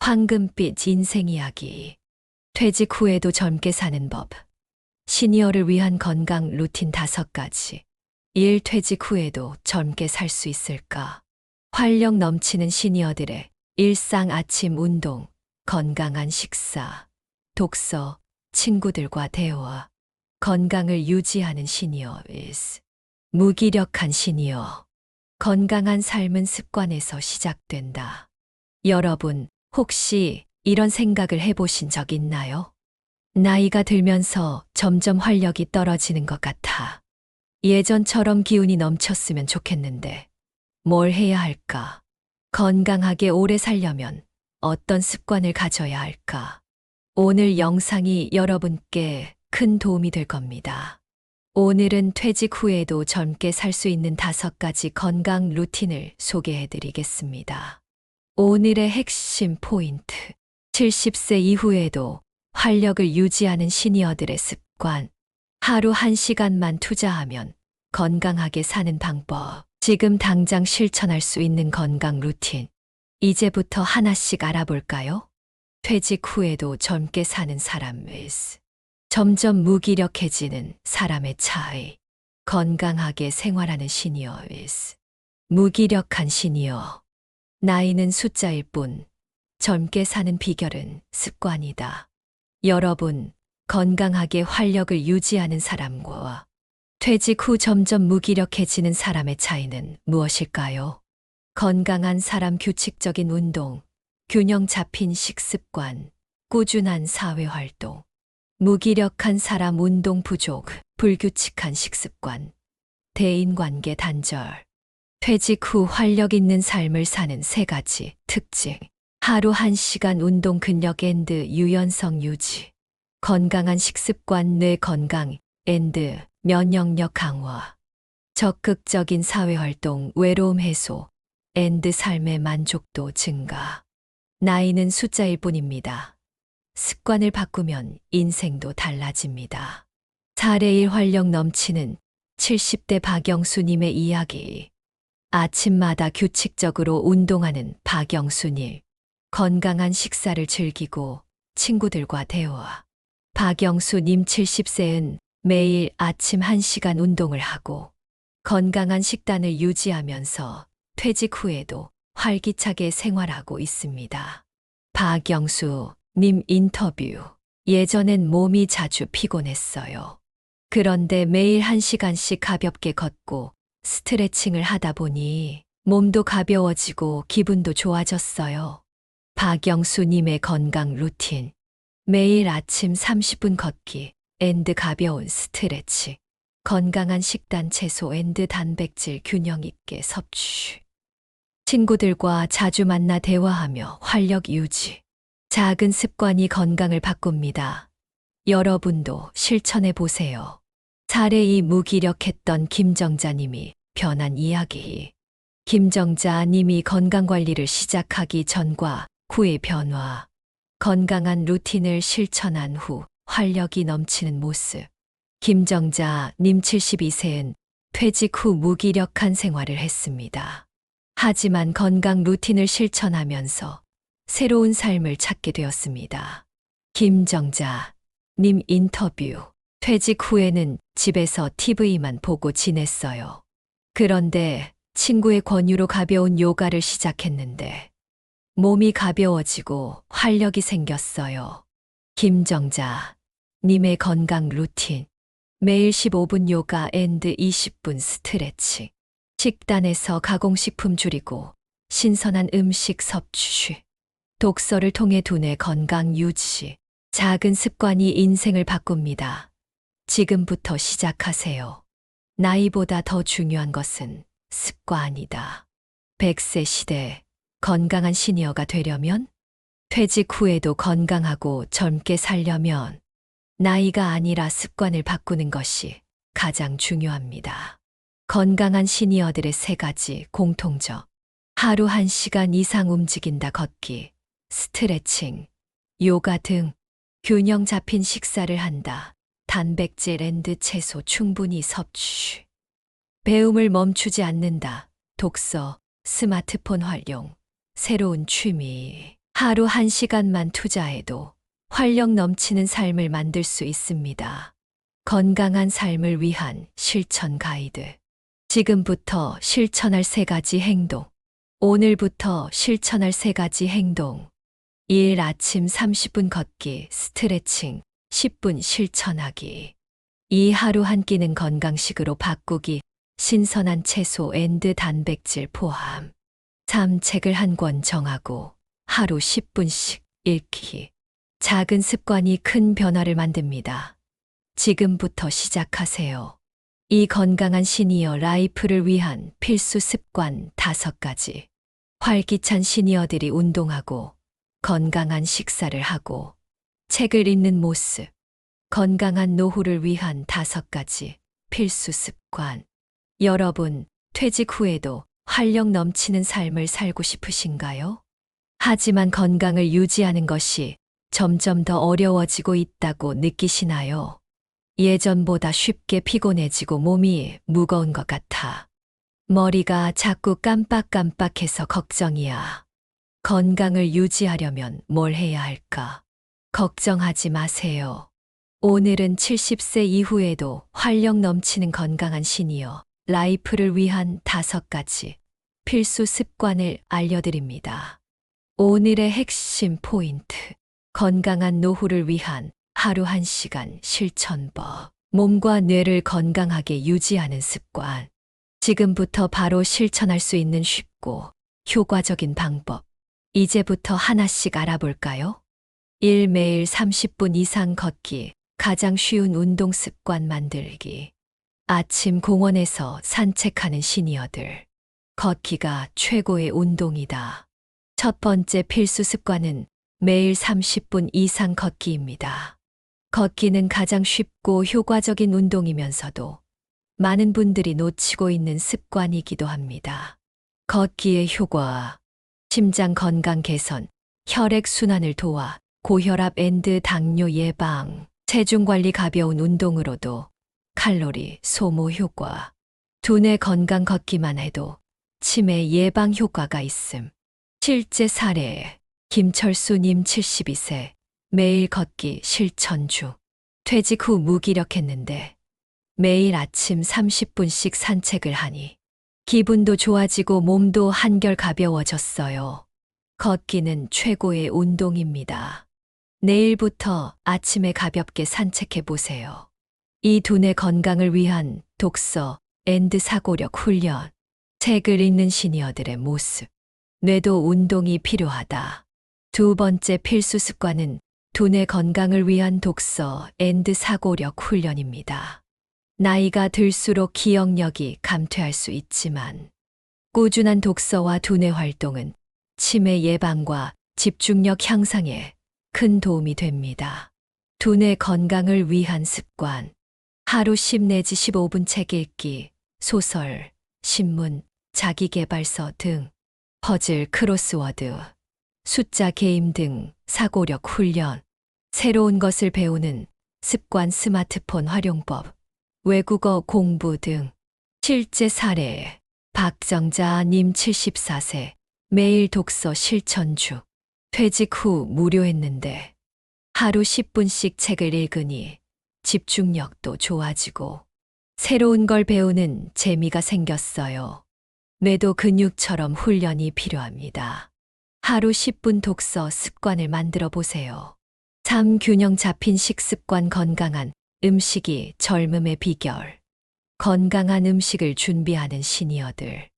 황금빛 인생 이야기. 퇴직 후에도 젊게 사는 법. 시니어를 위한 건강 루틴 5가지. 일 퇴직 후에도 젊게 살 수 있을까? 활력 넘치는 시니어들의 일상 아침 운동, 건강한 식사, 독서, 친구들과 대화. 건강을 유지하는 시니어 is. 무기력한 시니어. 건강한 삶은 습관에서 시작된다. 여러분, 혹시 이런 생각을 해보신 적 있나요? 나이가 들면서 점점 활력이 떨어지는 것 같아. 예전처럼 기운이 넘쳤으면 좋겠는데, 뭘 해야 할까? 건강하게 오래 살려면 어떤 습관을 가져야 할까? 오늘 영상이 여러분께 큰 도움이 될 겁니다. 오늘은 퇴직 후에도 젊게 살 수 있는 5가지 건강 루틴을 소개해 드리겠습니다. 오늘의 핵심 포인트. 70세 이후에도 활력을 유지하는 시니어들의 습관. 하루 1시간만 투자하면 건강하게 사는 방법. 지금 당장 실천할 수 있는 건강 루틴. 이제부터 하나씩 알아볼까요? 퇴직 후에도 젊게 사는 사람 is. 점점 무기력해지는 사람의 차이. 건강하게 생활하는 시니어 is. 무기력한 시니어. 나이는 숫자일 뿐, 젊게 사는 비결은 습관이다. 여러분, 건강하게 활력을 유지하는 사람과 퇴직 후 점점 무기력해지는 사람의 차이는 무엇일까요? 건강한 사람 규칙적인 운동, 균형 잡힌 식습관, 꾸준한 사회활동. 무기력한 사람 운동 부족, 불규칙한 식습관, 대인관계 단절. 퇴직 후 활력 있는 삶을 사는 3가지 특징. 하루 1시간 운동 근력 앤드 유연성 유지. 건강한 식습관 뇌 건강 앤드 면역력 강화. 적극적인 사회활동 외로움 해소 앤드 삶의 만족도 증가. 나이는 숫자일 뿐입니다. 습관을 바꾸면 인생도 달라집니다. 사례 1 활력 넘치는 70대 박영수님의 이야기. 아침마다 규칙적으로 운동하는 박영수님. 건강한 식사를 즐기고 친구들과 대화. 박영수님 70세는 매일 아침 1시간 운동을 하고 건강한 식단을 유지하면서 퇴직 후에도 활기차게 생활하고 있습니다. 박영수님 인터뷰. 예전엔 몸이 자주 피곤했어요. 그런데 매일 1시간씩 가볍게 걷고 스트레칭을 하다 보니 몸도 가벼워지고 기분도 좋아졌어요. 박영수님의 건강 루틴. 매일 아침 30분 걷기 앤드 가벼운 스트레치. 건강한 식단 채소 앤드 단백질 균형 있게 섭취. 친구들과 자주 만나 대화하며 활력 유지. 작은 습관이 건강을 바꿉니다. 여러분도 실천해 보세요. 사례 2 무기력했던 김정자님이 변한 이야기. 김정자님이 건강관리를 시작하기 전과 후의 변화. 건강한 루틴을 실천한 후 활력이 넘치는 모습. 김정자님 72세는 퇴직 후 무기력한 생활을 했습니다. 하지만 건강 루틴을 실천하면서 새로운 삶을 찾게 되었습니다. 김정자님 인터뷰. 퇴직 후에는 집에서 TV만 보고 지냈어요. 그런데 친구의 권유로 가벼운 요가를 시작했는데 몸이 가벼워지고 활력이 생겼어요. 김정자님의 건강 루틴. 매일 15분 요가 앤드 20분 스트레칭. 식단에서 가공식품 줄이고 신선한 음식 섭취. 독서를 통해 두뇌 건강 유지. 작은 습관이 인생을 바꿉니다. 지금부터 시작하세요. 나이보다 더 중요한 것은 습관이다. 100세 시대 건강한 시니어가 되려면 퇴직 후에도 건강하고 젊게 살려면 나이가 아니라 습관을 바꾸는 것이 가장 중요합니다. 건강한 시니어들의 3가지 공통점. 하루 1시간 이상 움직인다 걷기, 스트레칭, 요가 등 균형 잡힌 식사를 한다. 단백질 앤드 채소 충분히 섭취. 배움을 멈추지 않는다. 독서, 스마트폰 활용, 새로운 취미. 하루 1시간만 투자해도 활력 넘치는 삶을 만들 수 있습니다. 건강한 삶을 위한 실천 가이드. 지금부터 실천할 3가지 행동. 오늘부터 실천할 3가지 행동. 1. 아침 30분 걷기, 스트레칭, 10분 실천하기. 2. 하루 한 끼는 건강식으로 바꾸기, 신선한 채소 앤드 단백질 포함. 3. 책을 한 권 정하고 하루 10분씩 읽기. 작은 습관이 큰 변화를 만듭니다. 지금부터 시작하세요. 이 건강한 시니어 라이프를 위한 필수 습관 5가지. 활기찬 시니어들이 운동하고 건강한 식사를 하고 책을 읽는 모습. 건강한 노후를 위한 5가지 필수 습관. 여러분, 퇴직 후에도 활력 넘치는 삶을 살고 싶으신가요? 하지만 건강을 유지하는 것이 점점 더 어려워지고 있다고 느끼시나요? 예전보다 쉽게 피곤해지고 몸이 무거운 것 같아. 머리가 자꾸 깜빡깜빡해서 걱정이야. 건강을 유지하려면 뭘 해야 할까? 걱정하지 마세요. 오늘은 70세 이후에도 활력 넘치는 건강한 시니어 라이프를 위한 5가지 필수 습관을 알려드립니다. 오늘의 핵심 포인트. 건강한 노후를 위한 하루 1시간 실천법. 몸과 뇌를 건강하게 유지하는 습관. 지금부터 바로 실천할 수 있는 쉽고 효과적인 방법. 이제부터 하나씩 알아볼까요? 1. 매일 30분 이상 걷기. 가장 쉬운 운동 습관 만들기. 아침 공원에서 산책하는 시니어들. 걷기가 최고의 운동이다. 첫 번째 필수 습관은 매일 30분 이상 걷기입니다. 걷기는 가장 쉽고 효과적인 운동이면서도 많은 분들이 놓치고 있는 습관이기도 합니다. 걷기의 효과. 심장 건강 개선, 혈액 순환을 도와 고혈압 앤드 당뇨 예방, 체중 관리 가벼운 운동으로도 칼로리 소모 효과. 두뇌 건강 걷기만 해도 치매 예방 효과가 있음. 실제 사례. 김철수님 72세, 매일 걷기 실천 중. 퇴직 후 무기력했는데 매일 아침 30분씩 산책을 하니 기분도 좋아지고 몸도 한결 가벼워졌어요. 걷기는 최고의 운동입니다. 내일부터 아침에 가볍게 산책해 보세요. 이 두뇌 건강을 위한 독서 앤드 사고력 훈련. 책을 읽는 시니어들의 모습. 뇌도 운동이 필요하다. 2번째 필수 습관은 두뇌 건강을 위한 독서 앤드 사고력 훈련입니다. 나이가 들수록 기억력이 감퇴할 수 있지만 꾸준한 독서와 두뇌 활동은 치매 예방과 집중력 향상에 큰 도움이 됩니다. 두뇌 건강을 위한 습관. 하루 10 내지 15분 책 읽기, 소설, 신문, 자기계발서 등, 퍼즐 크로스워드, 숫자 게임 등 사고력 훈련, 새로운 것을 배우는 습관 스마트폰 활용법, 외국어 공부 등. 실제 사례. 박정자님 74세, 매일 독서 실천 중. 퇴직 후 무료했는데 하루 10분씩 책을 읽으니 집중력도 좋아지고 새로운 걸 배우는 재미가 생겼어요. 뇌도 근육처럼 훈련이 필요합니다. 하루 10분 독서 습관을 만들어 보세요. 3. 균형 잡힌 식습관. 건강한 음식이 젊음의 비결. 건강한 음식을 준비하는 시니어들.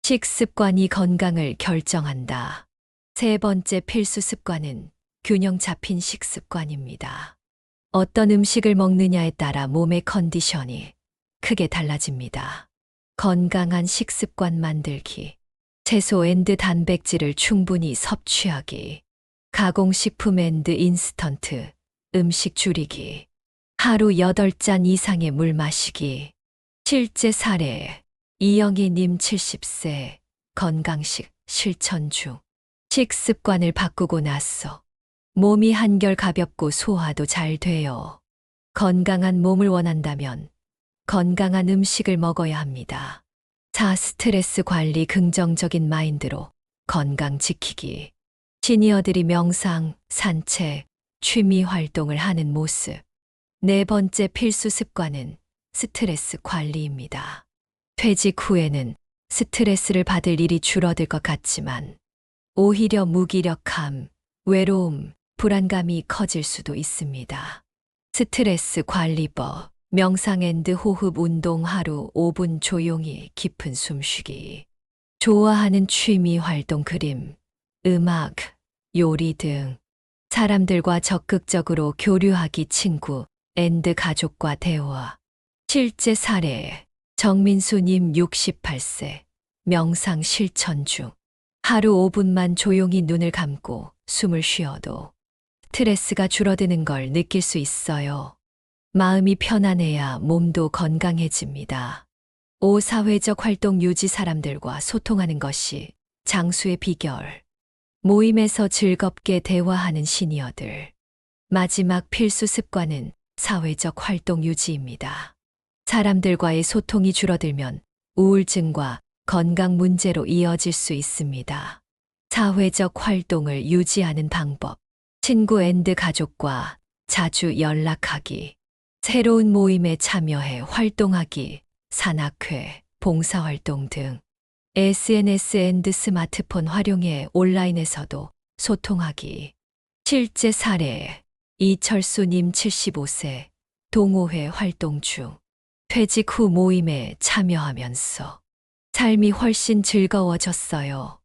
식습관이 건강을 결정한다. 3번째 필수 습관은 균형 잡힌 식습관입니다. 어떤 음식을 먹느냐에 따라 몸의 컨디션이 크게 달라집니다. 건강한 식습관 만들기. 채소 앤드 단백질을 충분히 섭취하기. 가공식품 앤드 인스턴트 음식 줄이기. 하루 8잔 이상의 물 마시기. 실제 사례. 이영희님 70세, 건강식 실천 중. 식습관을 바꾸고 나서 몸이 한결 가볍고 소화도 잘 돼요. 건강한 몸을 원한다면 건강한 음식을 먹어야 합니다. 4. 스트레스 관리. 긍정적인 마인드로 건강 지키기. 시니어들이 명상, 산책, 취미 활동을 하는 모습. 네 번째 필수 습관은 스트레스 관리입니다. 퇴직 후에는 스트레스를 받을 일이 줄어들 것 같지만 오히려 무기력함, 외로움, 불안감이 커질 수도 있습니다. 스트레스 관리법, 명상 앤드 호흡 운동 하루 5분 조용히 깊은 숨쉬기. 좋아하는 취미 활동 그림, 음악, 요리 등 사람들과 적극적으로 교류하기 친구 앤드 가족과 대화. 실제 사례 정민수님 68세 명상 실천 중 하루 5분만 조용히 눈을 감고 숨을 쉬어도 스트레스가 줄어드는 걸 느낄 수 있어요. 마음이 편안해야 몸도 건강해집니다. 5. 사회적 활동 유지 사람들과 소통하는 것이 장수의 비결. 모임에서 즐겁게 대화하는 시니어들. 마지막 필수 습관은 사회적 활동 유지입니다. 사람들과의 소통이 줄어들면 우울증과 건강 문제로 이어질 수 있습니다. 사회적 활동을 유지하는 방법. 친구 앤드 가족과 자주 연락하기. 새로운 모임에 참여해 활동하기. 산악회, 봉사활동 등. SNS 앤드 스마트폰 활용해 온라인에서도 소통하기. 실제 사례. 이철수님 75세 동호회 활동 중 퇴직 후 모임에 참여하면서 삶이 훨씬 즐거워졌어요.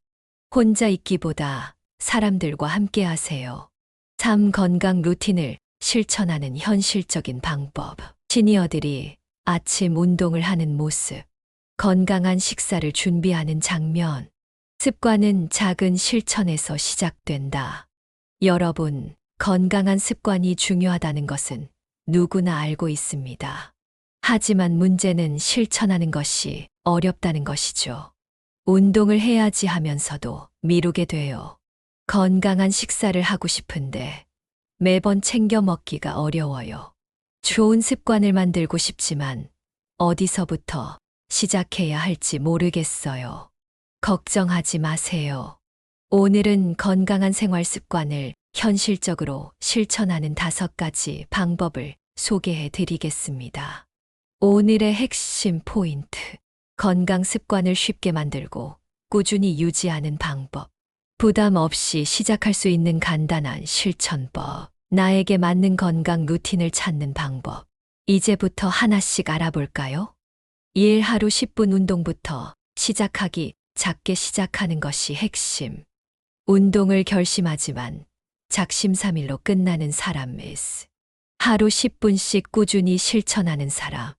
혼자 있기보다 사람들과 함께 하세요. 삶 건강 루틴을 실천하는 현실적인 방법. 시니어들이 아침 운동을 하는 모습. 건강한 식사를 준비하는 장면. 습관은 작은 실천에서 시작된다. 여러분, 건강한 습관이 중요하다는 것은 누구나 알고 있습니다. 하지만 문제는 실천하는 것이 어렵다는 것이죠. 운동을 해야지 하면서도 미루게 돼요. 건강한 식사를 하고 싶은데 매번 챙겨 먹기가 어려워요. 좋은 습관을 만들고 싶지만 어디서부터 시작해야 할지 모르겠어요. 걱정하지 마세요. 오늘은 건강한 생활 습관을 현실적으로 실천하는 5가지 방법을 소개해 드리겠습니다. 오늘의 핵심 포인트. 건강 습관을 쉽게 만들고 꾸준히 유지하는 방법. 부담 없이 시작할 수 있는 간단한 실천법. 나에게 맞는 건강 루틴을 찾는 방법. 이제부터 하나씩 알아볼까요? 1. 하루 10분 운동부터 시작하기. 작게 시작하는 것이 핵심. 운동을 결심하지만 작심삼일로 끝나는 사람 미스. 하루 10분씩 꾸준히 실천하는 사람.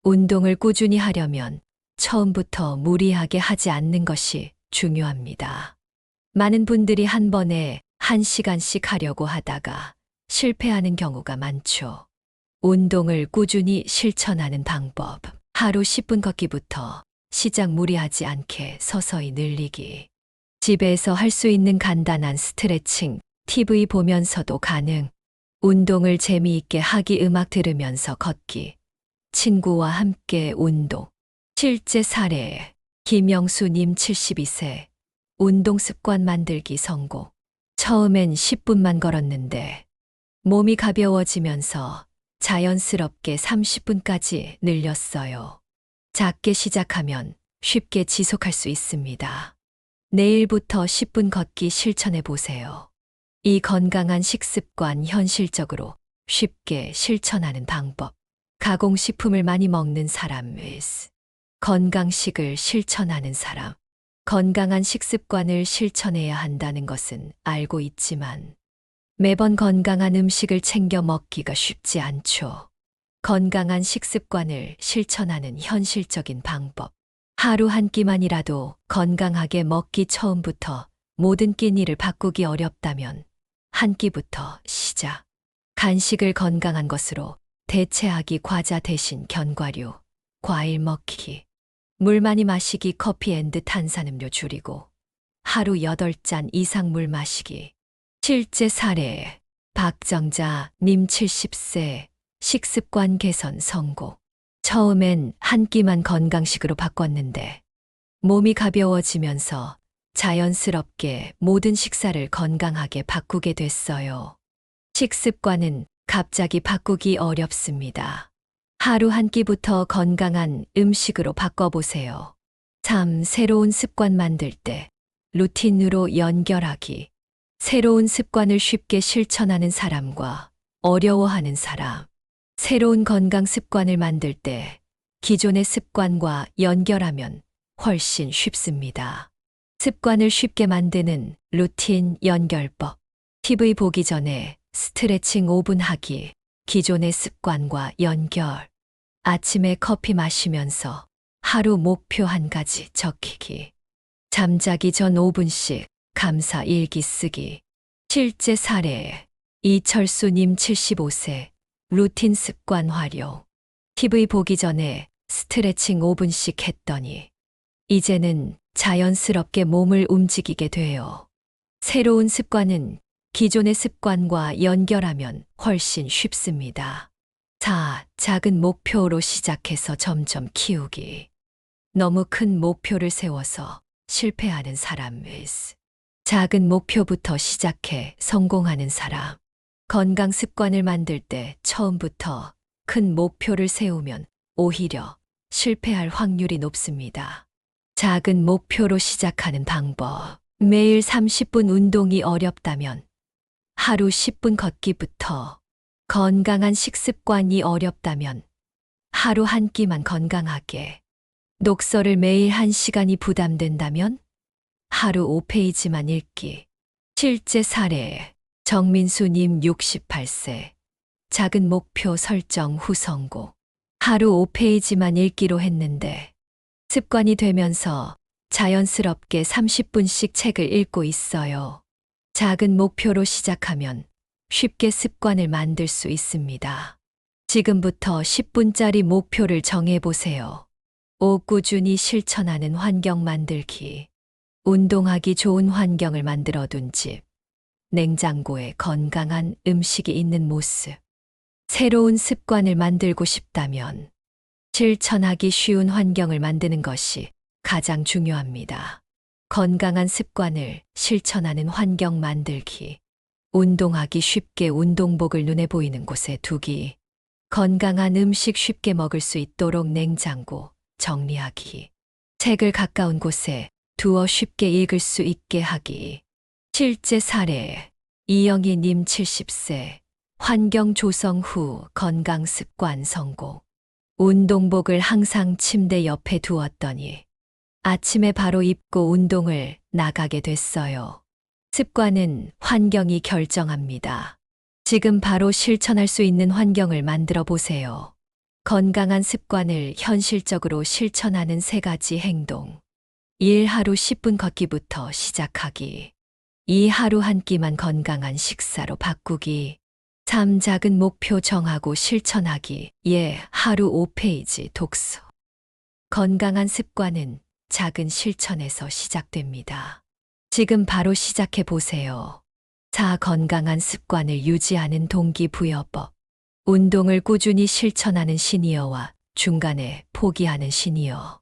운동을 꾸준히 하려면 처음부터 무리하게 하지 않는 것이 중요합니다. 많은 분들이 한 번에 1시간씩 하려고 하다가 실패하는 경우가 많죠. 운동을 꾸준히 실천하는 방법. 하루 10분 걷기부터 시작. 무리하지 않게 서서히 늘리기. 집에서 할 수 있는 간단한 스트레칭, TV 보면서도 가능. 운동을 재미있게 하기. 음악 들으면서 걷기. 친구와 함께 운동. 실제 사례. 김영수님 72세. 운동 습관 만들기 성공. 처음엔 10분만 걸었는데 몸이 가벼워지면서 자연스럽게 30분까지 늘렸어요. 작게 시작하면 쉽게 지속할 수 있습니다. 내일부터 10분 걷기 실천해 보세요. 이 건강한 식습관 현실적으로 쉽게 실천하는 방법. 가공식품을 많이 먹는 사람 vs 건강식을 실천하는 사람. 건강한 식습관을 실천해야 한다는 것은 알고 있지만 매번 건강한 음식을 챙겨 먹기가 쉽지 않죠. 건강한 식습관을 실천하는 현실적인 방법. 하루 한 끼만이라도 건강하게 먹기. 처음부터 모든 끼니를 바꾸기 어렵다면 한 끼부터 시작. 간식을 건강한 것으로 대체하기. 과자 대신 견과류, 과일 먹기. 물 많이 마시기. 커피 앤드 탄산음료 줄이고 하루 8잔 이상 물 마시기. 실제 사례. 박정자 님 70세 식습관 개선 성공. 처음엔 한 끼만 건강식으로 바꿨는데 몸이 가벼워지면서 자연스럽게 모든 식사를 건강하게 바꾸게 됐어요. 식습관은 갑자기 바꾸기 어렵습니다. 하루 한 끼부터 건강한 음식으로 바꿔보세요. 새로운 습관 만들 때 루틴으로 연결하기. 새로운 습관을 쉽게 실천하는 사람과 어려워하는 사람. 새로운 건강 습관을 만들 때 기존의 습관과 연결하면 훨씬 쉽습니다. 습관을 쉽게 만드는 루틴 연결법. TV 보기 전에 스트레칭 5분 하기. 기존의 습관과 연결. 아침에 커피 마시면서 하루 목표 한 가지 적히기. 잠자기 전 5분씩 감사 일기 쓰기. 실제 사례. 이철수님 75세. 루틴 습관 활용. TV 보기 전에 스트레칭 5분씩 했더니 이제는 자연스럽게 몸을 움직이게 돼요. 새로운 습관은 기존의 습관과 연결하면 훨씬 쉽습니다. 작은 목표로 시작해서 점점 키우기. 너무 큰 목표를 세워서 실패하는 사람. 작은 목표부터 시작해 성공하는 사람. 건강 습관을 만들 때 처음부터 큰 목표를 세우면 오히려 실패할 확률이 높습니다. 작은 목표로 시작하는 방법. 매일 30분 운동이 어렵다면 하루 10분 걷기부터. 건강한 식습관이 어렵다면 하루 한 끼만 건강하게. 독서를 매일 1시간이 부담된다면 하루 5페이지만 읽기. 실제 사례. 정민수님 68세. 작은 목표 설정 후 성공. 하루 5페이지만 읽기로 했는데 습관이 되면서 자연스럽게 30분씩 책을 읽고 있어요. 작은 목표로 시작하면 쉽게 습관을 만들 수 있습니다. 지금부터 10분짜리 목표를 정해보세요. 꾸준히 실천하는 환경 만들기. 운동하기 좋은 환경을 만들어둔 집. 냉장고에 건강한 음식이 있는 모습. 새로운 습관을 만들고 싶다면 실천하기 쉬운 환경을 만드는 것이 가장 중요합니다. 건강한 습관을 실천하는 환경 만들기. 운동하기 쉽게 운동복을 눈에 보이는 곳에 두기. 건강한 음식 쉽게 먹을 수 있도록 냉장고 정리하기. 책을 가까운 곳에 두어 쉽게 읽을 수 있게 하기. 실제 사례. 이영희님 70세. 환경 조성 후 건강 습관 성공. 운동복을 항상 침대 옆에 두었더니 아침에 바로 입고 운동을 나가게 됐어요. 습관은 환경이 결정합니다. 지금 바로 실천할 수 있는 환경을 만들어 보세요. 건강한 습관을 현실적으로 실천하는 3가지 행동. 1. 하루 10분 걷기부터 시작하기. 2. 하루 한 끼만 건강한 식사로 바꾸기. 3. 작은 목표 정하고 실천하기. 하루 5페이지 독서. 건강한 습관은 작은 실천에서 시작됩니다. 지금 바로 시작해 보세요. 건강한 습관을 유지하는 동기부여법. 운동을 꾸준히 실천하는 시니어와 중간에 포기하는 시니어.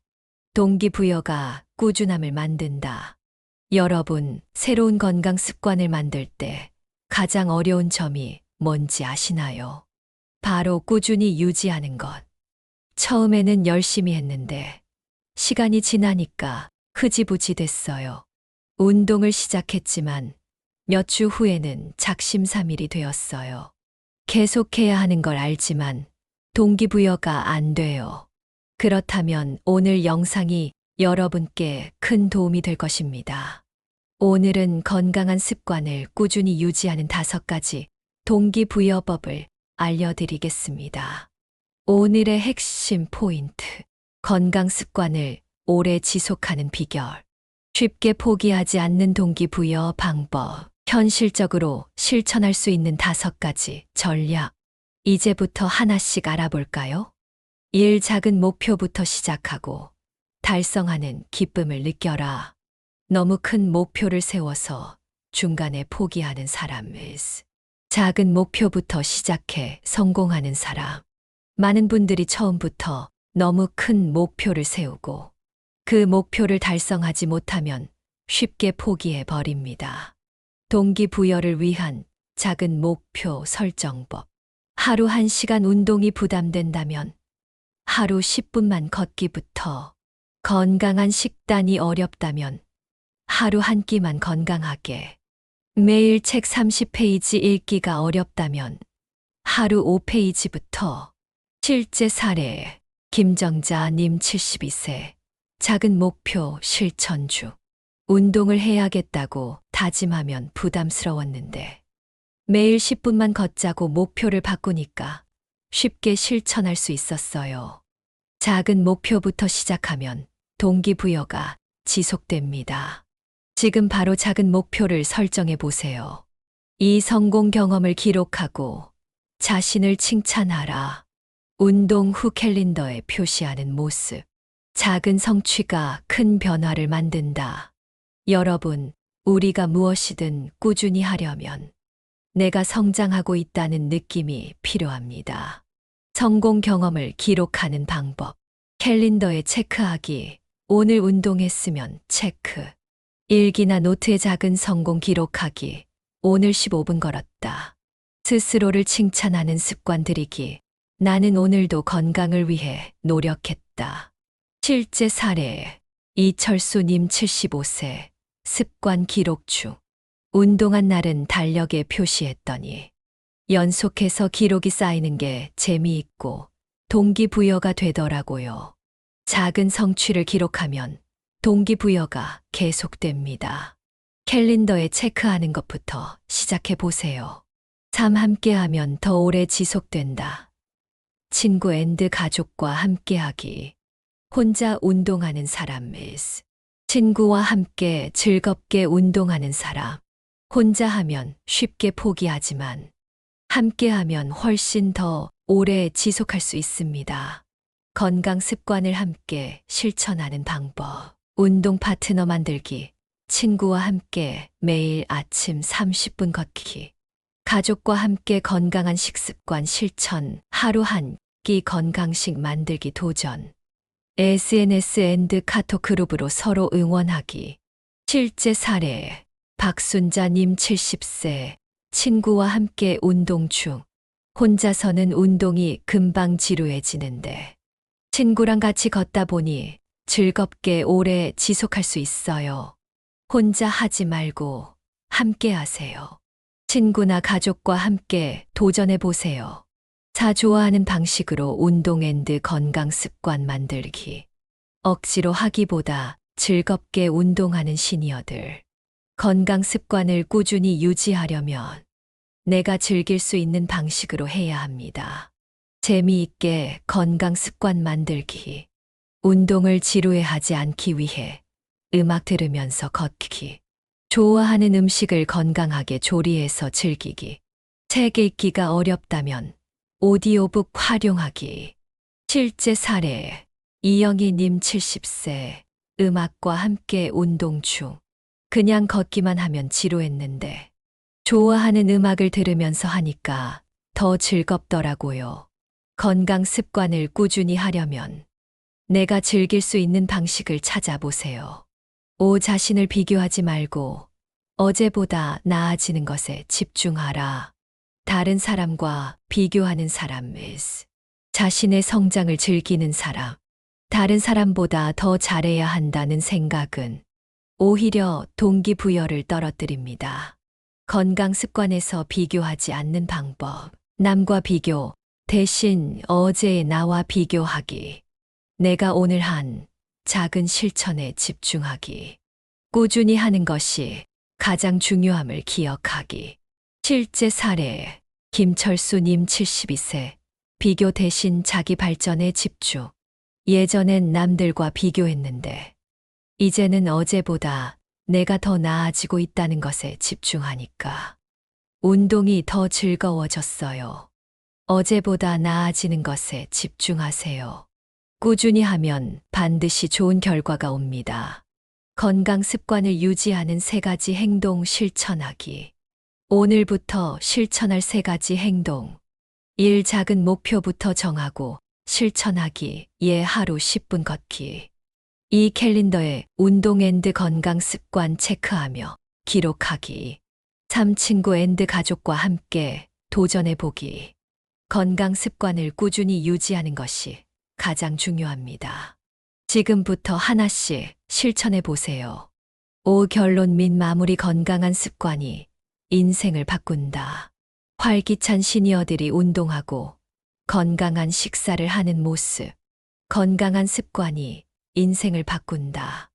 동기부여가 꾸준함을 만든다. 여러분, 새로운 건강 습관을 만들 때 가장 어려운 점이 뭔지 아시나요? 바로 꾸준히 유지하는 것. 처음에는 열심히 했는데 시간이 지나니까 흐지부지 됐어요. 운동을 시작했지만 몇 주 후에는 작심삼일이 되었어요. 계속해야 하는 걸 알지만 동기부여가 안 돼요. 그렇다면 오늘 영상이 여러분께 큰 도움이 될 것입니다. 오늘은 건강한 습관을 꾸준히 유지하는 5가지 동기부여법을 알려드리겠습니다. 오늘의 핵심 포인트. 건강 습관을 오래 지속하는 비결. 쉽게 포기하지 않는 동기부여 방법. 현실적으로 실천할 수 있는 5가지 전략. 이제부터 하나씩 알아볼까요? 1. 작은 목표부터 시작하고 달성하는 기쁨을 느껴라. 너무 큰 목표를 세워서 중간에 포기하는 사람. 작은 목표부터 시작해 성공하는 사람. 많은 분들이 처음부터 너무 큰 목표를 세우고 그 목표를 달성하지 못하면 쉽게 포기해 버립니다. 동기부여를 위한 작은 목표 설정법. 하루 1시간 운동이 부담된다면 하루 10분만 걷기부터, 건강한 식단이 어렵다면 하루 한 끼만 건강하게, 매일 책 30페이지 읽기가 어렵다면 하루 5페이지부터. 실제 사례, 김정자님 72세. 작은 목표 실천주. 운동을 해야겠다고 다짐하면 부담스러웠는데 매일 10분만 걷자고 목표를 바꾸니까 쉽게 실천할 수 있었어요. 작은 목표부터 시작하면 동기부여가 지속됩니다. 지금 바로 작은 목표를 설정해 보세요. 이 성공 경험을 기록하고 자신을 칭찬하라. 운동 후 캘린더에 표시하는 모습. 작은 성취가 큰 변화를 만든다. 여러분, 우리가 무엇이든 꾸준히 하려면 내가 성장하고 있다는 느낌이 필요합니다. 성공 경험을 기록하는 방법. 캘린더에 체크하기. 오늘 운동했으면 체크. 일기나 노트에 작은 성공 기록하기. 오늘 15분 걸었다. 스스로를 칭찬하는 습관 들이기. 나는 오늘도 건강을 위해 노력했다. 실제 사례. 이철수님 75세. 습관 기록주. 운동한 날은 달력에 표시했더니 연속해서 기록이 쌓이는 게 재미있고 동기부여가 되더라고요. 작은 성취를 기록하면 동기부여가 계속됩니다. 캘린더에 체크하는 것부터 시작해 보세요. 삶 함께하면 더 오래 지속된다. 친구 앤드 가족과 함께하기. 혼자 운동하는 사람 미스. 친구와 함께 즐겁게 운동하는 사람. 혼자 하면 쉽게 포기하지만 함께하면 훨씬 더 오래 지속할 수 있습니다. 건강 습관을 함께 실천하는 방법. 운동 파트너 만들기. 친구와 함께 매일 아침 30분 걷기. 가족과 함께 건강한 식습관 실천. 하루 한 끼 건강식 만들기 도전. SNS 앤드 카톡 그룹으로 서로 응원하기. 실제 사례. 박순자님 70세. 친구와 함께 운동 중. 혼자서는 운동이 금방 지루해지는데 친구랑 같이 걷다 보니 즐겁게 오래 지속할 수 있어요. 혼자 하지 말고 함께 하세요. 친구나 가족과 함께 도전해 보세요. 자 좋아하는 방식으로 운동 앤드 건강 습관 만들기. 억지로 하기보다 즐겁게 운동하는 시니어들. 건강 습관을 꾸준히 유지하려면 내가 즐길 수 있는 방식으로 해야 합니다. 재미있게 건강 습관 만들기. 운동을 지루해하지 않기 위해 음악 들으면서 걷기. 좋아하는 음식을 건강하게 조리해서 즐기기. 책 읽기가 어렵다면 오디오북 활용하기. 실제 사례. 이영희님 70세. 음악과 함께 운동 중. 그냥 걷기만 하면 지루했는데 좋아하는 음악을 들으면서 하니까 더 즐겁더라고요. 건강 습관을 꾸준히 하려면 내가 즐길 수 있는 방식을 찾아보세요. 자신을 비교하지 말고 어제보다 나아지는 것에 집중하라. 다른 사람과 비교하는 사람 미스. 자신의 성장을 즐기는 사람. 다른 사람보다 더 잘해야 한다는 생각은 오히려 동기부여를 떨어뜨립니다. 건강 습관에서 비교하지 않는 방법. 남과 비교. 대신 어제의 나와 비교하기. 내가 오늘 한 작은 실천에 집중하기. 꾸준히 하는 것이 가장 중요함을 기억하기. 실제 사례. 김철수님 72세. 비교 대신 자기 발전에 집중. 예전엔 남들과 비교했는데 이제는 어제보다 내가 더 나아지고 있다는 것에 집중하니까 운동이 더 즐거워졌어요. 어제보다 나아지는 것에 집중하세요. 꾸준히 하면 반드시 좋은 결과가 옵니다. 건강 습관을 유지하는 3가지 행동 실천하기. 오늘부터 실천할 3가지 행동. 1. 작은 목표부터 정하고 실천하기. 하루 10분 걷기. 이 캘린더에 운동 앤드 건강 습관 체크하며 기록하기. 3친구 앤드 가족과 함께 도전해 보기. 건강 습관을 꾸준히 유지하는 것이 가장 중요합니다. 지금부터 하나씩 실천해 보세요. 5. 결론 및 마무리. 건강한 습관이 인생을 바꾼다. 활기찬 시니어들이 운동하고 건강한 식사를 하는 모습. 건강한 습관이 인생을 바꾼다.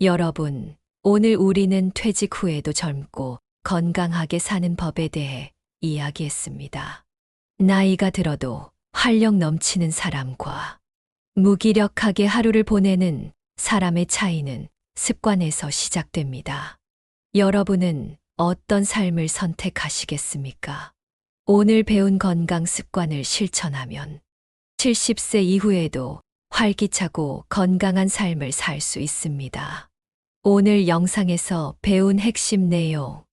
여러분, 오늘 우리는 퇴직 후에도 젊고 건강하게 사는 법에 대해 이야기했습니다. 나이가 들어도 활력 넘치는 사람과 무기력하게 하루를 보내는 사람의 차이는 습관에서 시작됩니다. 여러분은 어떤 삶을 선택하시겠습니까? 오늘 배운 건강 습관을 실천하면 70세 이후에도 활기차고 건강한 삶을 살 수 있습니다. 오늘 영상에서 배운 핵심 내용.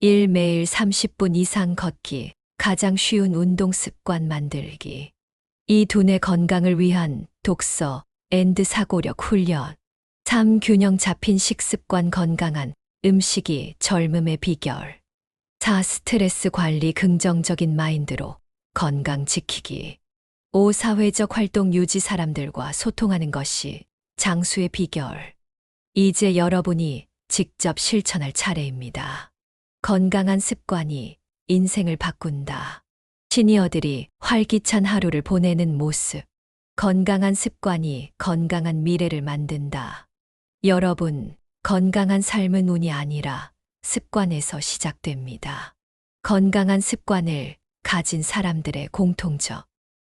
1. 매일 30분 이상 걷기. 가장 쉬운 운동 습관 만들기. 2. 두뇌 건강을 위한 독서 앤드 사고력 훈련. 3. 균형 잡힌 식습관. 건강한 음식이 젊음의 비결. 4. 스트레스 관리. 긍정적인 마인드로 건강 지키기. 5. 사회적 활동 유지. 사람들과 소통하는 것이 장수의 비결. 이제 여러분이 직접 실천할 차례입니다. 건강한 습관이 인생을 바꾼다. 시니어들이 활기찬 하루를 보내는 모습. 건강한 습관이 건강한 미래를 만든다. 여러분, 건강한 삶은 운이 아니라 습관에서 시작됩니다. 건강한 습관을 가진 사람들의 공통점.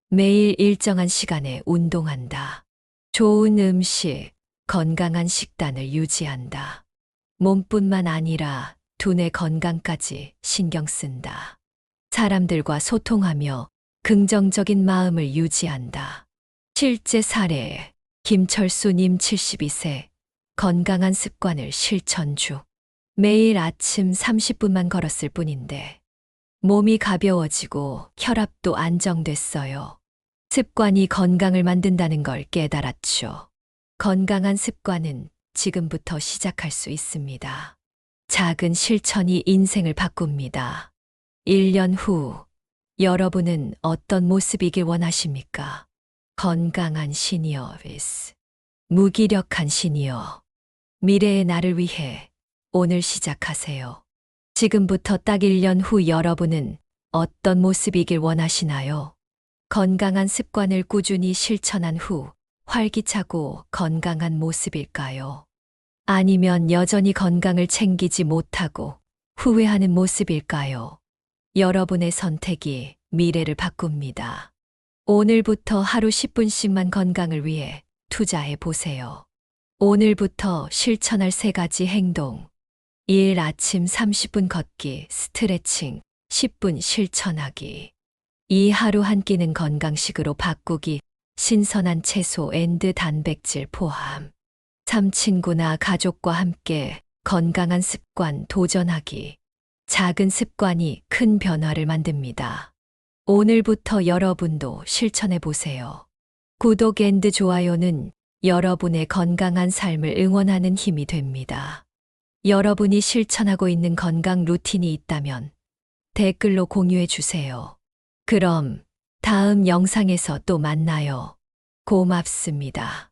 매일 일정한 시간에 운동한다. 좋은 음식, 건강한 식단을 유지한다. 몸뿐만 아니라 두뇌 건강까지 신경 쓴다. 사람들과 소통하며 긍정적인 마음을 유지한다. 실제 사례. 김철수님 72세. 건강한 습관을 실천 중. 매일 아침 30분만 걸었을 뿐인데 몸이 가벼워지고 혈압도 안정됐어요. 습관이 건강을 만든다는 걸 깨달았죠. 건강한 습관은 지금부터 시작할 수 있습니다. 작은 실천이 인생을 바꿉니다. 1년 후, 여러분은 어떤 모습이길 원하십니까? 건강한 시니어리스. 무기력한 시니어. 미래의 나를 위해 오늘 시작하세요. 지금부터 딱 1년 후 여러분은 어떤 모습이길 원하시나요? 건강한 습관을 꾸준히 실천한 후 활기차고 건강한 모습일까요? 아니면 여전히 건강을 챙기지 못하고 후회하는 모습일까요? 여러분의 선택이 미래를 바꿉니다. 오늘부터 하루 10분씩만 건강을 위해 투자해 보세요. 오늘부터 실천할 3가지 행동. 1. 아침 30분 걷기, 스트레칭, 10분 실천하기. 2. 하루 한 끼는 건강식으로 바꾸기, 신선한 채소 앤드 단백질 포함. 3. 친구나 가족과 함께 건강한 습관 도전하기. 작은 습관이 큰 변화를 만듭니다. 오늘부터 여러분도 실천해 보세요. 구독 앤드 좋아요는 여러분의 건강한 삶을 응원하는 힘이 됩니다. 여러분이 실천하고 있는 건강 루틴이 있다면 댓글로 공유해 주세요. 그럼 다음 영상에서 또 만나요. 고맙습니다.